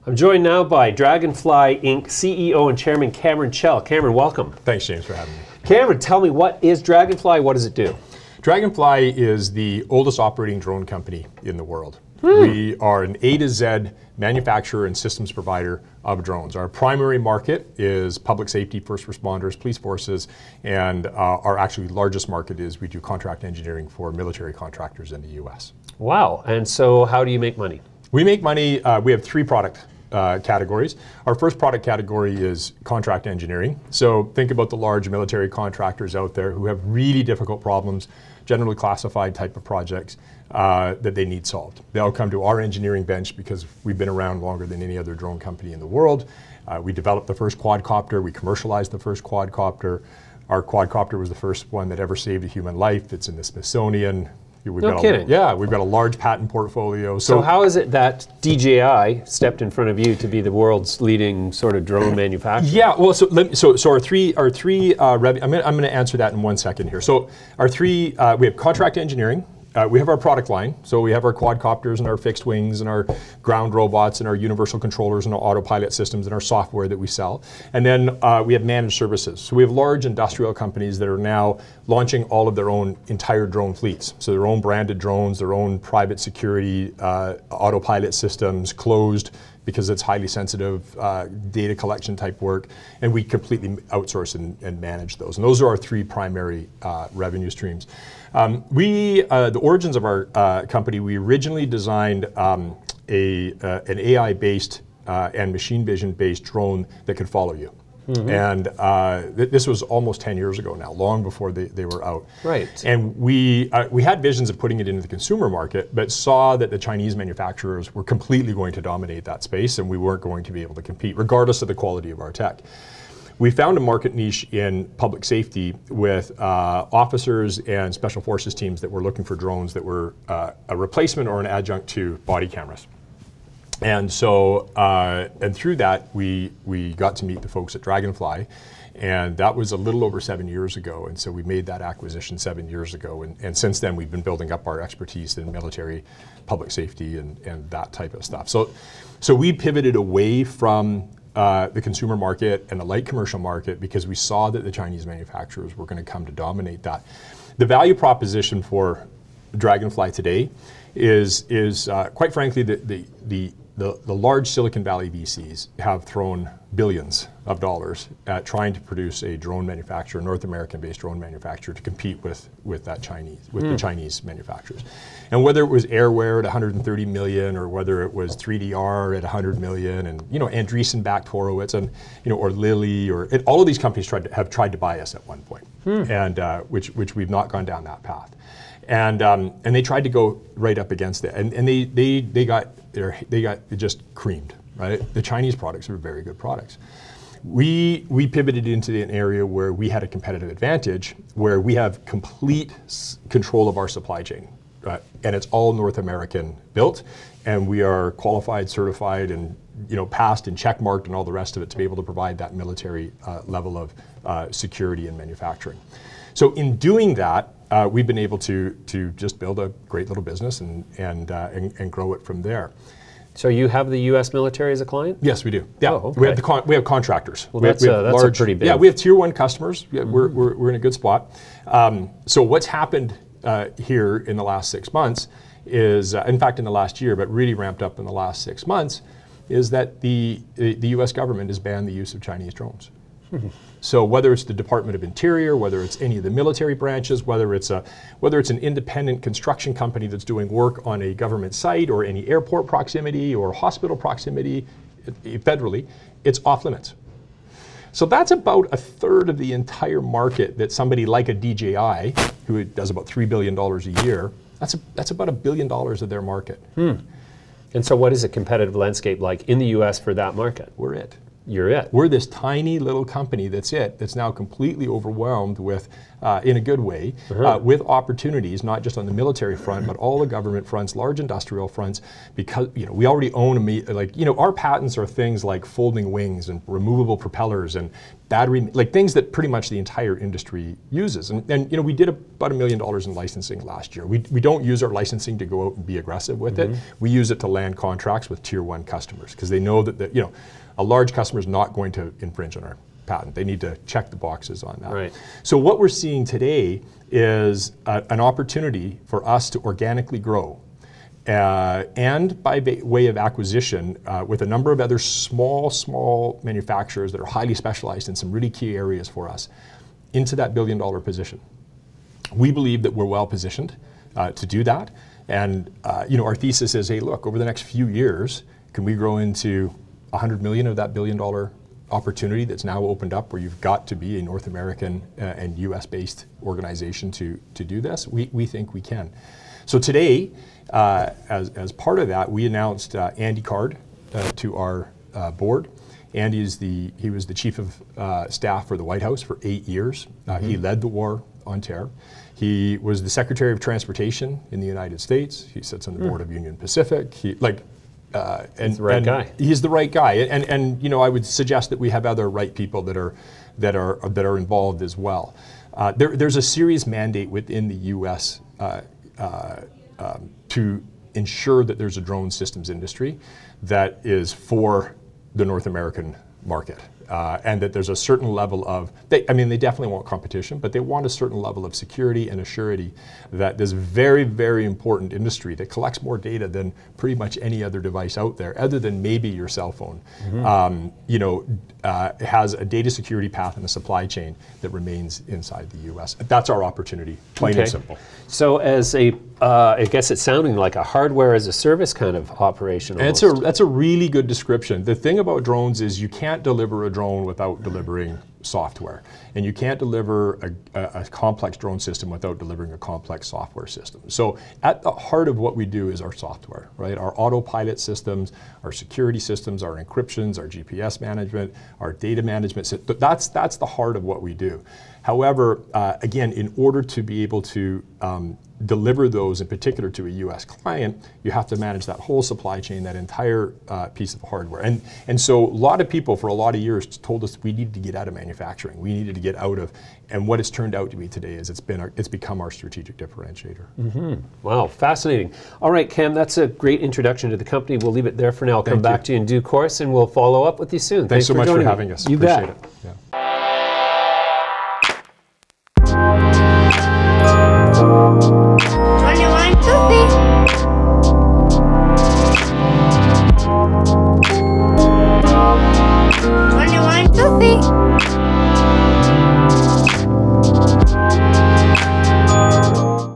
I'm joined now by Draganfly Inc. CEO and Chairman Cameron Chell. Cameron, welcome. Thanks, James, for having me. Cameron, tell me, what is Draganfly? What does it do? Draganfly is the oldest operating drone company in the world. We are an A to Z manufacturer and systems provider of drones. Our primary market is public safety, first responders, police forces, and our actually largest market is we do contract engineering for military contractors in the US. Wow, and so how do you make money? We make money, we have three product categories. Our first product category is contract engineering. So think about the large military contractors out there who have really difficult problems, generally classified type of projects that they need solved. They'll come to our engineering bench because we've been around longer than any other drone company in the world. We developed the first quadcopter, we commercialized the first quadcopter. Our quadcopter was the first one that ever saved a human life. It's in the Smithsonian. No kidding. Yeah, we've got a large patent portfolio. So how is it that DJI stepped in front of you to be the world's leading sort of drone manufacturer? Yeah, well, so our three I'm going to answer that in 1 second here. So our three, we have contract engineering. We have our product line, so we have our quadcopters and our fixed wings and our ground robots and our universal controllers and our autopilot systems and our software that we sell. And then we have managed services. So we have large industrial companies that are now launching all of their own entire drone fleets. So their own branded drones, their own private security autopilot systems, closed because it's highly sensitive data collection type work, and we completely outsource and manage those. And those are our three primary revenue streams. The origins of our company, we originally designed an AI-based and machine vision-based drone that could follow you. And this was almost 10 years ago now, long before they were out. Right. And we had visions of putting it into the consumer market, but saw that the Chinese manufacturers were completely going to dominate that space, and we weren't going to be able to compete, regardless of the quality of our tech. We found a market niche in public safety with officers and special forces teams that were looking for drones that were a replacement or an adjunct to body cameras. And so, and through that, we got to meet the folks at Draganfly, and that was a little over 7 years ago. And so we made that acquisition 7 years ago, and since then we've been building up our expertise in military, public safety, and that type of stuff. So we pivoted away from the consumer market and the light commercial market because we saw that the Chinese manufacturers were going to come to dominate that. The value proposition for Draganfly today is quite frankly, the large Silicon Valley VCs have thrown billions of dollars at trying to produce a drone manufacturer, North American-based drone manufacturer, to compete with the Chinese manufacturers. And whether it was Airware at 130 million, or whether it was 3DR at 100 million, and Andreessen-backed Horowitz, and or Lilly, or all of these companies have tried to buy us at one point, and which we've not gone down that path. And they tried to go right up against it, and they got just creamed, right? The Chinese products are very good products. We pivoted into an area where we had a competitive advantage, where we have complete control of our supply chain, and it's all North American built, and we are qualified, certified, and passed and check marked and all the rest of it to be able to provide that military level of security and manufacturing. So in doing that, we've been able to just build a great little business and grow it from there. So you have the U.S. military as a client? Yes, we do. Yeah, oh, okay. we have contractors. Well, that's a pretty big. Yeah, we have tier 1 customers. Yeah, we're in a good spot. So what's happened here in the last 6 months is, in fact, in the last year, but really ramped up in the last 6 months, is that the U.S. government has banned the use of Chinese drones. So whether it's the Department of Interior, whether it's any of the military branches, whether it's an independent construction company that's doing work on a government site or any airport proximity or hospital proximity federally, it's off limits. So that's about a third of the entire market that somebody like a DJI, who does about $3 billion a year, that's about $1 billion of their market. And so what is a competitive landscape like in the US for that market? We're it. You're it. We're this tiny little company that's now completely overwhelmed with, in a good way, with opportunities, not just on the military front, but all the government fronts, large industrial fronts, because we already own our patents are things like folding wings and removable propellers and battery, like things that pretty much the entire industry uses. And you know, we did about $1 million in licensing last year. We don't use our licensing to go out and be aggressive with it. We use it to land contracts with tier 1 customers because they know that you know, a large customer is not going to infringe on our patent. They need to check the boxes on that. Right. So what we're seeing today is an opportunity for us to organically grow and by way of acquisition with a number of other small manufacturers that are highly specialized in some really key areas for us into that $1 billion position. We believe that we're well positioned to do that. And you know, our thesis is, hey, look, over the next few years, can we grow into 100 million of that $1 billion opportunity that's now opened up, where you've got to be a North American and US-based organization to do this? We think we can. So today, as part of that, we announced Andy Card to our board. Andy he was the chief of staff for the White House for 8 years. He led the war on terror. He was the Secretary of Transportation in the United States. He sits on the board of Union Pacific. He's the right guy. He's the right guy, and you know, I would suggest that we have other right people that are involved as well. There's a serious mandate within the U.S. To ensure that there's a drone systems industry that is for the North American market. And that there's a certain level of, they definitely want competition, but they want a certain level of security and assurity that this very, very important industry that collects more data than pretty much any other device out there, other than maybe your cell phone, you know, has a data security path and a supply chain that remains inside the U.S. That's our opportunity, plain and simple. So as a, I guess it's sounding like a hardware as a service kind of operation. That's a really good description. The thing about drones is you can't deliver a drone without delivering software. And you can't deliver a complex drone system without delivering a complex software system. So at the heart of what we do is our software, right? Our autopilot systems, our security systems, our encryptions, our GPS management, our data management. That's the heart of what we do. However, again, in order to be able to deliver those in particular to a US client, you have to manage that whole supply chain, that entire piece of hardware. And so a lot of people for a lot of years told us we needed to get out of manufacturing. We needed to get out of, and what it's turned out to be today is it's become our strategic differentiator. Wow, fascinating. All right, Cam, that's a great introduction to the company. We'll leave it there for now. I'll come back to you in due course, and we'll follow up with you soon. Thanks so much for having us. You bet. Appreciate it. Yeah.